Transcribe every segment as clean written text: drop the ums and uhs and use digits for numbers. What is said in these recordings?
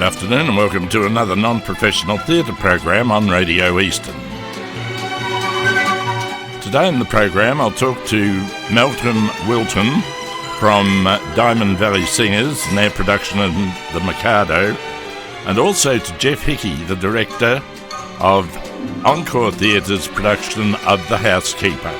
good afternoon and welcome to another non-professional theatre program on Radio Eastern. Today in the program I'll talk to Malcolm Wilton from Diamond Valley Singers and their production of the Mikado, and also to Jeff Hickey, the director of Encore Theatre's production of The Housekeeper.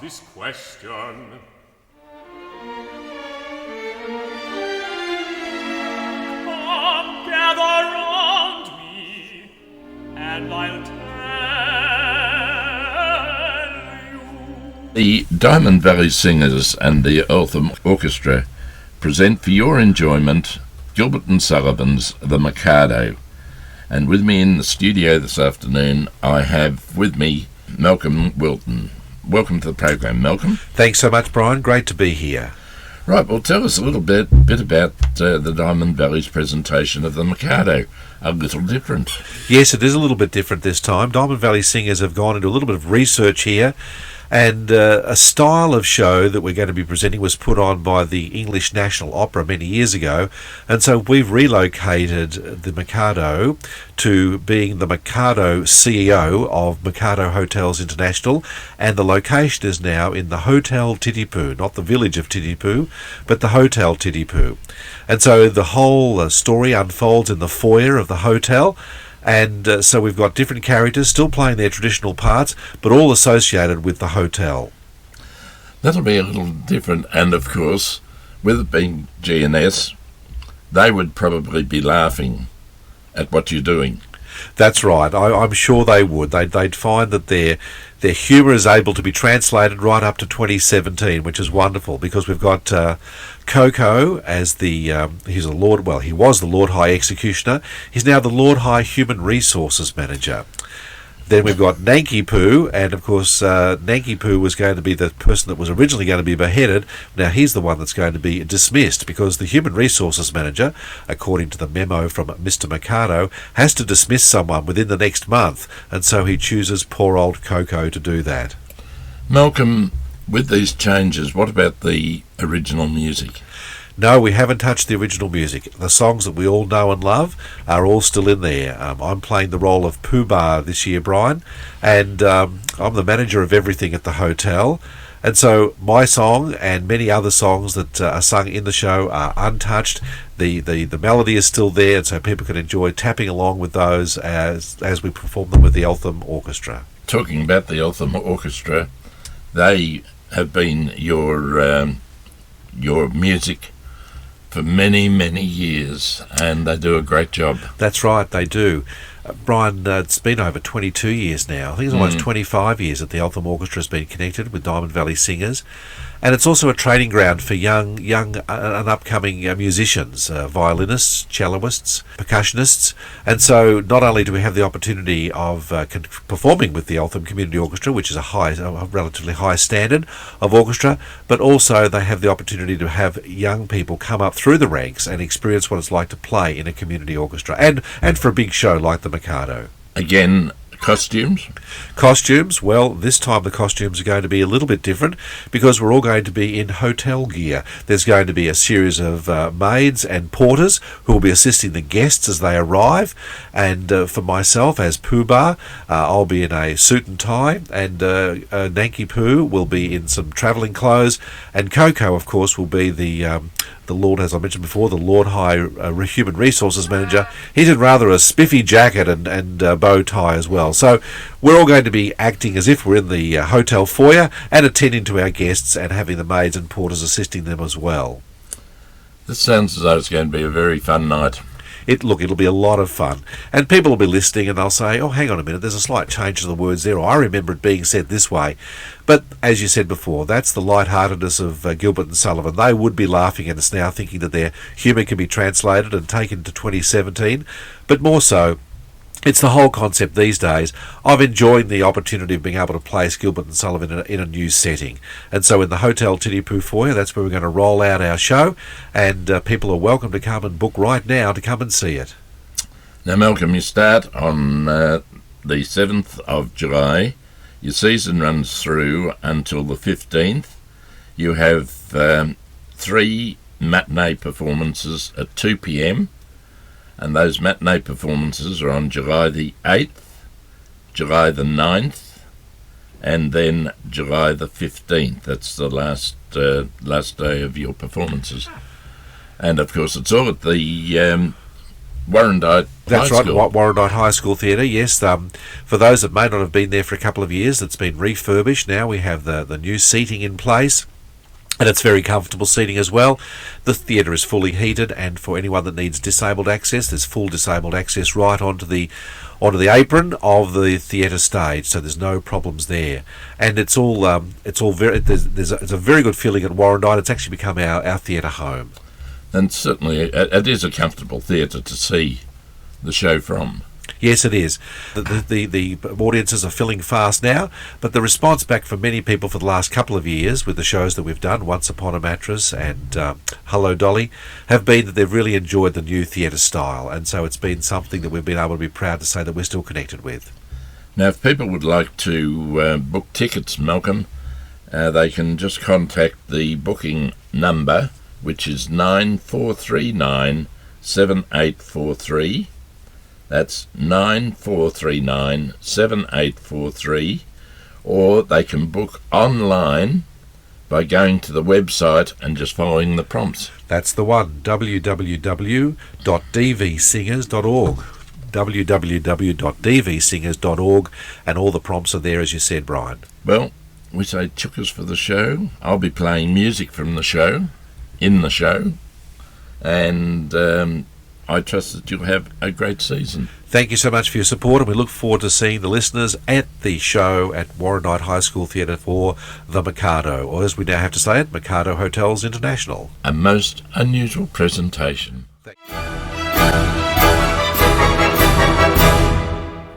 This question. Come, gather round me, and I'll tell you. The Diamond Valley Singers and the Eltham Orchestra present for your enjoyment Gilbert and Sullivan's The Mikado. And with me in the studio this afternoon, I have with me Malcolm Wilton. Welcome to the program, Malcolm. Thanks so much, Brian. Great to be here. Right, well, tell us a little bit about the Diamond Valley's presentation of the Mikado. A little different. Yes, it is a little bit different this time. Diamond Valley Singers have gone into a little bit of research here, and a style of show that we're going to be presenting was put on by the English National Opera many years ago, and so we've relocated the Mikado to being the Mikado CEO of Mikado Hotels International, and the location is now in the Hotel Titipu, not the village of Titipu, but the Hotel Titipu. And so the whole story unfolds in the foyer of the hotel, and so we've got different characters still playing their traditional parts, but all associated with the hotel. That'll be a little different, and of course, with it being G&S, they would probably be laughing at what you're doing. That's right. I'm sure they would. They'd find that their humour is able to be translated right up to 2017, which is wonderful, because we've got Coco as the he was the Lord High Executioner. He's now the Lord High Human Resources Manager. Then we've got Nanki Poo, and of course Nanki Poo was going to be the person that was originally going to be beheaded. Now he's the one that's going to be dismissed because the Human Resources Manager, according to the memo from Mr. Mikado, has to dismiss someone within the next month, and so he chooses poor old Coco to do that. Malcolm, with these changes, what about the original music? No, we haven't touched the original music. The songs that we all know and love are all still in there. I'm playing the role of Pooh Bah this year, Brian, and I'm the manager of everything at the hotel. And so my song and many other songs that are sung in the show are untouched. The melody is still there, and so people can enjoy tapping along with those as we perform them with the Eltham Orchestra. Talking about the Eltham Orchestra, they have been your music for many, many years, and they do a great job. That's right, they do. Brian, it's been over 22 years now. I think it's almost 25 years that the Eltham Orchestra has been connected with Diamond Valley Singers. And it's also a training ground for young and upcoming musicians, violinists, celloists, percussionists. And so not only do we have the opportunity of performing with the Eltham Community Orchestra, which is a relatively high standard of orchestra, but also they have the opportunity to have young people come up through the ranks and experience what it's like to play in a community orchestra, and for a big show like the Mikado. Again, costumes? Costumes, well, this time the costumes are going to be a little bit different because we're all going to be in hotel gear. There's going to be a series of maids and porters who will be assisting the guests as they arrive, and for myself as Pooh Bah, I'll be in a suit and tie, and Nanki Poo will be in some travelling clothes, and Coco, of course, will be the Lord, as I mentioned before, the Lord High Human Resources Manager. He's in rather a spiffy jacket and bow tie as well. So we're all going to be acting as if we're in the hotel foyer and attending to our guests and having the maids and porters assisting them as well. This sounds as though it's going to be a very fun night. It'll be a lot of fun. And people will be listening and they'll say, oh, hang on a minute, there's a slight change to the words there, or I remember it being said this way. But as you said before, that's the lightheartedness of Gilbert and Sullivan. They would be laughing at us now, thinking that their humour can be translated and taken to 2017. But more so, it's the whole concept these days of enjoying the opportunity of being able to place Gilbert and Sullivan in a new setting. And so in the Hotel Titipu foyer, that's where we're going to roll out our show, and people are welcome to come and book right now to come and see it. Now, Malcolm, you start on the 7th of July. Your season runs through until the 15th. You have 3 matinee performances at 2 p.m, and those matinee performances are on July the 8th, July the 9th, and then July the 15th. That's the last day of your performances. And, of course, it's all at the Warrandyte That's High right, School. Warrandyte High School Theatre, yes. For those that may not have been there for a couple of years, it's been refurbished now. We have the new seating in place, and it's very comfortable seating as well. The theatre is fully heated, and for anyone that needs disabled access, there's full disabled access right onto the apron of the theatre stage, so there's no problems there. And it's all very there's a very good feeling at Warrandyte. It's actually become our theatre home. And certainly it is a comfortable theatre to see the show from. Yes, it is. The audiences are filling fast now, but the response back from many people for the last couple of years with the shows that we've done, Once Upon a Mattress and Hello Dolly, have been that they've really enjoyed the new theatre style, and so it's been something that we've been able to be proud to say that we're still connected with. Now, if people would like to book tickets, Malcolm, they can just contact the booking number, which is 9439 7843. That's 9439 7843, or they can book online by going to the website and just following the prompts. That's the one, www.dvsingers.org. www.dvsingers.org, and all the prompts are there, as you said, Brian. Well, we say chukas for the show. I'll be playing music from the show, in the show, and I trust that you'll have a great season. Thank you so much for your support, and we look forward to seeing the listeners at the show at Warrandyte High School Theatre for the Mikado, or as we now have to say it, Mikado Hotels International. A most unusual presentation.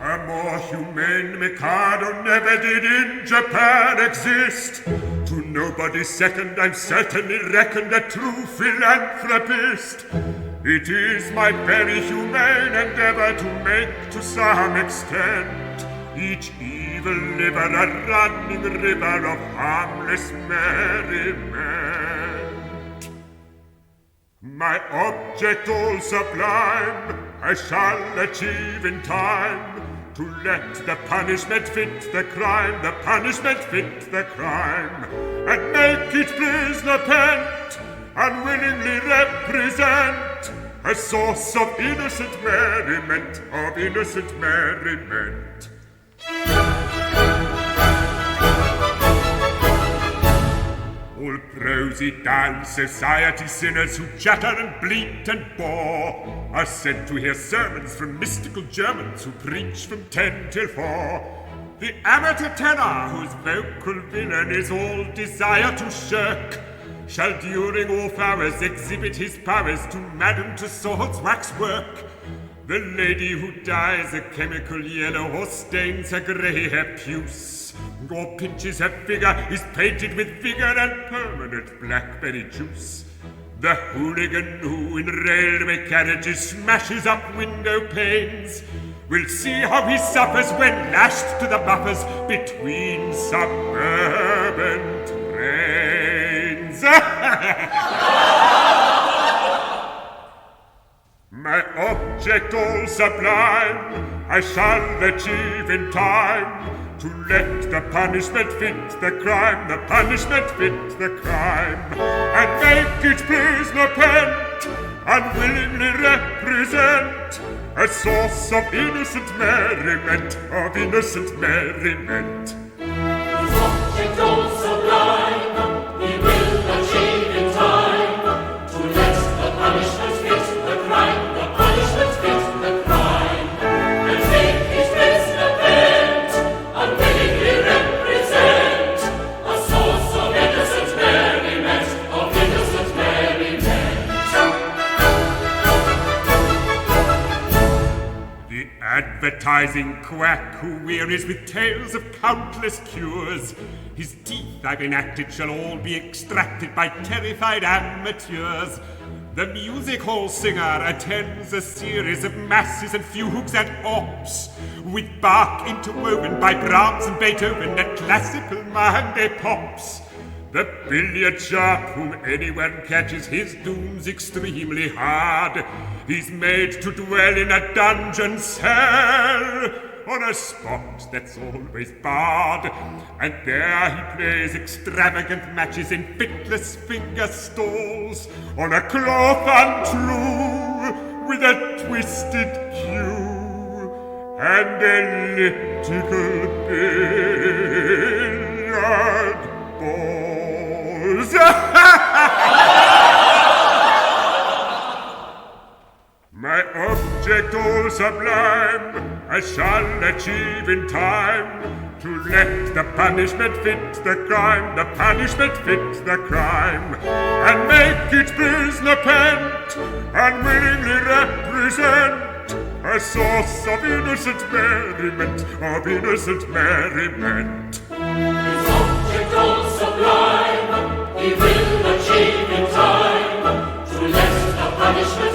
A more humane Mikado never did in Japan exist. To nobody's second I'm certainly reckoned a true philanthropist. It is my very humane endeavor to make to some extent each evil liver a running river of harmless merriment. My object all sublime I shall achieve in time, to let the punishment fit the crime, the punishment fit the crime, and make each prisoner pent, unwillingly represent a source of innocent merriment, of innocent merriment. All prosy, dull society sinners who chatter and bleat and bore are sent to hear sermons from mystical Germans who preach from 10 till 4. The amateur tenor, whose vocal villain is all desire to shirk, shall during off hours exhibit his powers to Madame Tussauds waxwork. The lady who dyes a chemical yellow or stains her grey hair puce, or pinches her figure, is painted with vigour and permanent blackberry juice. The hooligan who in railway carriages smashes up window panes will see how he suffers when lashed to the buffers between suburban trains. My object all sublime I shall achieve in time, to let the punishment fit the crime, the punishment fit the crime, and make each prisoner pent, unwillingly represent a source of innocent merriment, of innocent merriment. His object all sublime, he will achieve in time, to let the punishment fit the crime, the punishment fit the crime, and make his prisoner pent, unwillingly represent a source of innocent merriment, of innocent merriment. The advertising quack who wearies with tales of countless cures, his teeth I've enacted shall all be extracted by terrified amateurs. The music hall singer attends a series of masses and fugues and ops, with Bach interwoven by Brahms and Beethoven and classical Monday pops. The billiard sharp whom anyone catches his doom's extremely hard, he's made to dwell in a dungeon cell on a spot that's always barred, and there he plays extravagant matches in fitless finger stalls on a cloth untrue with a twisted cue and elliptical billiard balls. My object all sublime I shall achieve in time, to let the punishment fit the crime, the punishment fit the crime, and make each prisoner pent, unwillingly represent a source of innocent merriment, of innocent merriment. His object all sublime, he will achieve in time, to let the punishment